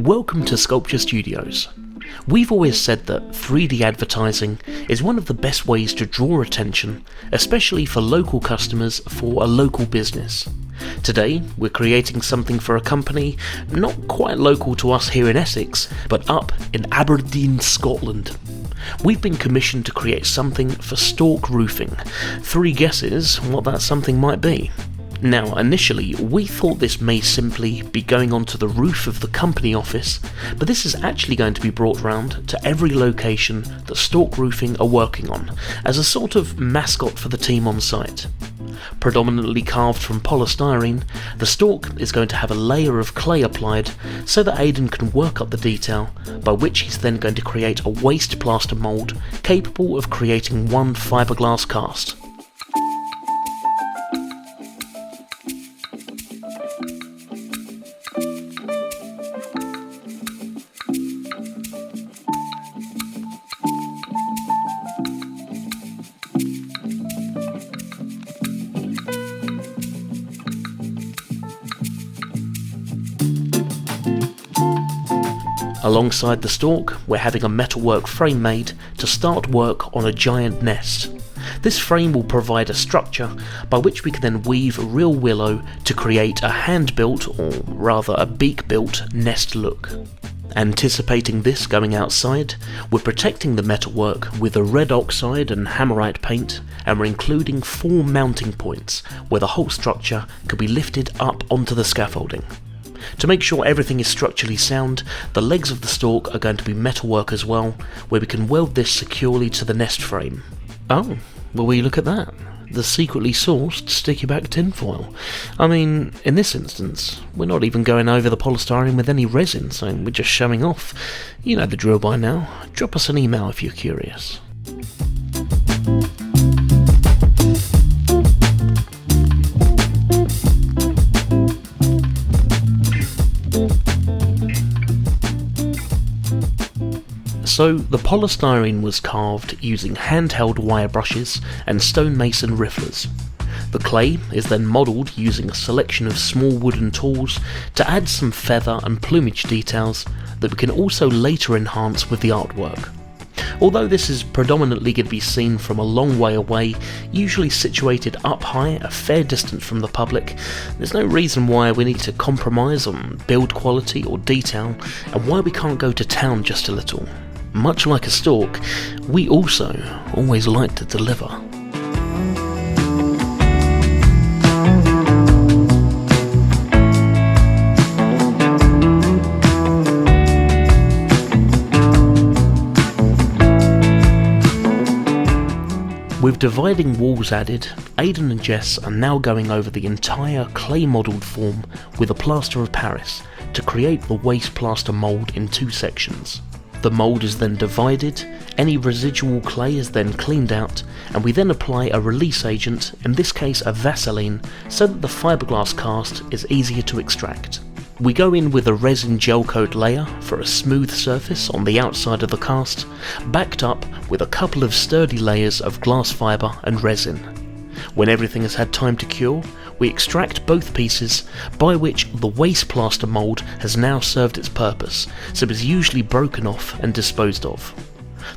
Welcome to Sculpture Studios. We've always said that 3D advertising is one of the best ways to draw attention, especially for local customers for a local business. Today, we're creating something for a company not quite local to us here in Essex, but up in Aberdeen, Scotland. We've been commissioned to create something for Stork Roofing. 3 guesses what that something might be. Now, initially, we thought this may simply be going onto the roof of the company office, but this is actually going to be brought round to every location that Stork Roofing are working on, as a sort of mascot for the team on site. Predominantly carved from polystyrene, the Stork is going to have a layer of clay applied so that Aden can work up the detail, by which he's then going to create a waste plaster mould capable of creating one fiberglass cast. Alongside the Stork, we're having a metalwork frame made to start work on a giant nest. This frame will provide a structure by which we can then weave real willow to create a hand-built, or rather a beak-built, nest look. Anticipating this going outside, we're protecting the metalwork with a red oxide and hammerite paint, and we're including 4 mounting points where the whole structure could be lifted up onto the scaffolding. To make sure everything is structurally sound, the legs of the Stork are going to be metalwork as well, where we can weld this securely to the nest frame. Oh, well, will you look at that? The secretly sourced sticky back tinfoil. I mean, in this instance, we're not even going over the polystyrene with any resin, so we're just showing off. You know the drill by now. Drop us an email if you're curious. So, the polystyrene was carved using handheld wire brushes and stonemason rifflers. The clay is then modelled using a selection of small wooden tools to add some feather and plumage details that we can also later enhance with the artwork. Although this is predominantly going to be seen from a long way away, usually situated up high, a fair distance from the public, there's no reason why we need to compromise on build quality or detail, and why we can't go to town just a little. Much like a Stork, we also always like to deliver. With dividing walls added, Aden and Jess are now going over the entire clay modelled form with a plaster of Paris to create the waste plaster mould in 2 sections. The mould is then divided, any residual clay is then cleaned out, and we then apply a release agent, in this case a Vaseline, so that the fiberglass cast is easier to extract. We go in with a resin gel coat layer for a smooth surface on the outside of the cast, backed up with a couple of sturdy layers of glass fibre and resin. When everything has had time to cure, we extract both pieces, by which the waste plaster mould has now served its purpose, so is usually broken off and disposed of.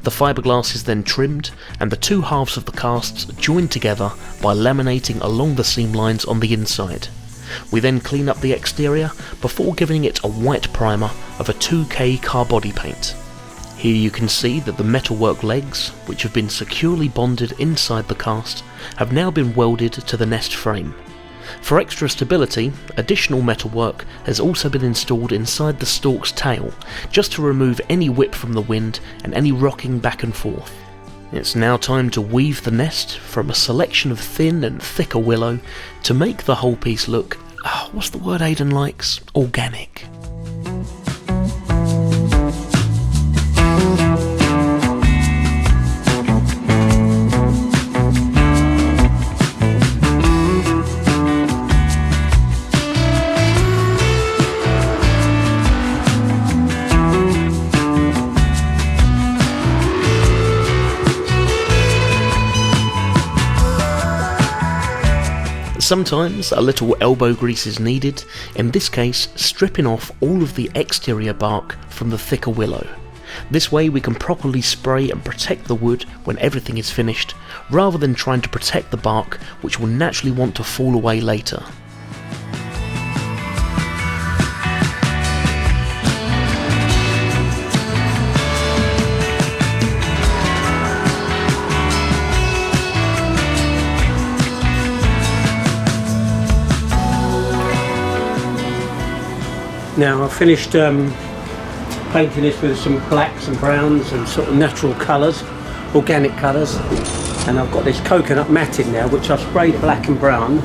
The fiberglass is then trimmed, and the 2 halves of the casts joined together by laminating along the seam lines on the inside. We then clean up the exterior before giving it a white primer of a 2K car body paint. Here you can see that the metalwork legs, which have been securely bonded inside the cast, have now been welded to the nest frame. For extra stability, additional metalwork has also been installed inside the Stork's tail, just to remove any whip from the wind and any rocking back and forth. It's now time to weave the nest from a selection of thin and thicker willow to make the whole piece look, what's the word Aden likes? Organic. Sometimes a little elbow grease is needed, in this case stripping off all of the exterior bark from the thicker willow. This way we can properly spray and protect the wood when everything is finished, rather than trying to protect the bark, which will naturally want to fall away later. Now I've finished painting this with some blacks and browns and sort of natural colours, organic colours, and I've got this coconut matting now which I've sprayed black and brown,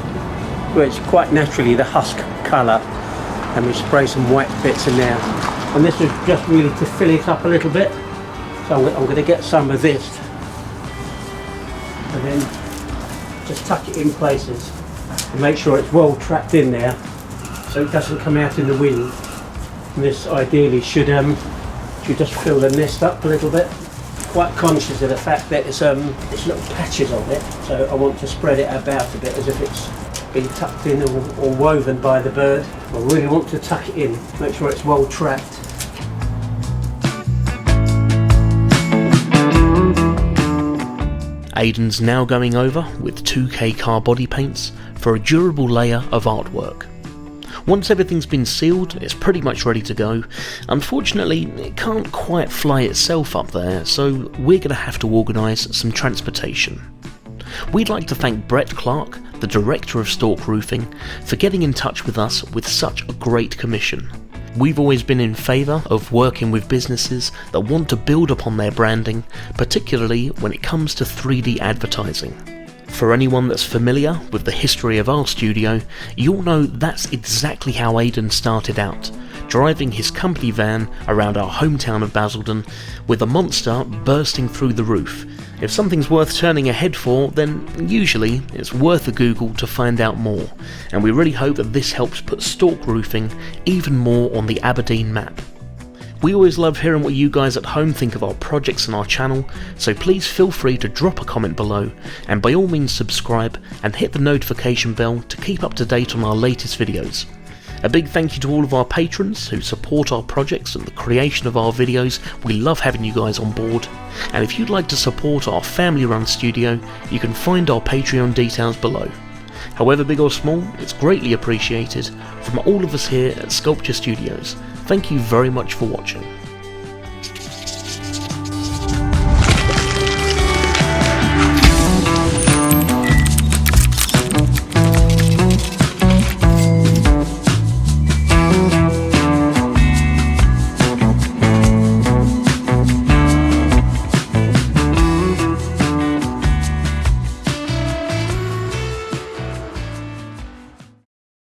where it's quite naturally the husk colour, and we spray some white bits in there, and this is just really to fill it up a little bit. So I'm going to get some of this and then just tuck it in places and make sure it's well trapped in there so it doesn't come out in the wind. And this ideally should just fill the nest up a little bit. Quite conscious of the fact that it's little patches on it, so I want to spread it about a bit as if it's been tucked in or woven by the bird. I really want to tuck it in, make sure it's well trapped. Aden's now going over with 2K car body paints for a durable layer of artwork. Once everything's been sealed, it's pretty much ready to go. Unfortunately, it can't quite fly itself up there, so we're going to have to organise some transportation. We'd like to thank Brett Clark, the director of Stork Roofing, for getting in touch with us with such a great commission. We've always been in favour of working with businesses that want to build upon their branding, particularly when it comes to 3D advertising. For anyone that's familiar with the history of our studio, you'll know that's exactly how Aden started out, driving his company van around our hometown of Basildon with a monster bursting through the roof. If something's worth turning a head for, then usually it's worth a Google to find out more, and we really hope that this helps put Stork Roofing even more on the Aberdeen map. We always love hearing what you guys at home think of our projects and our channel, so please feel free to drop a comment below, and by all means subscribe and hit the notification bell to keep up to date on our latest videos. A big thank you to all of our patrons who support our projects and the creation of our videos. We love having you guys on board, and if you'd like to support our family run studio, you can find our Patreon details below. However big or small, it's greatly appreciated from all of us here at Sculpture Studios. Thank you very much for watching.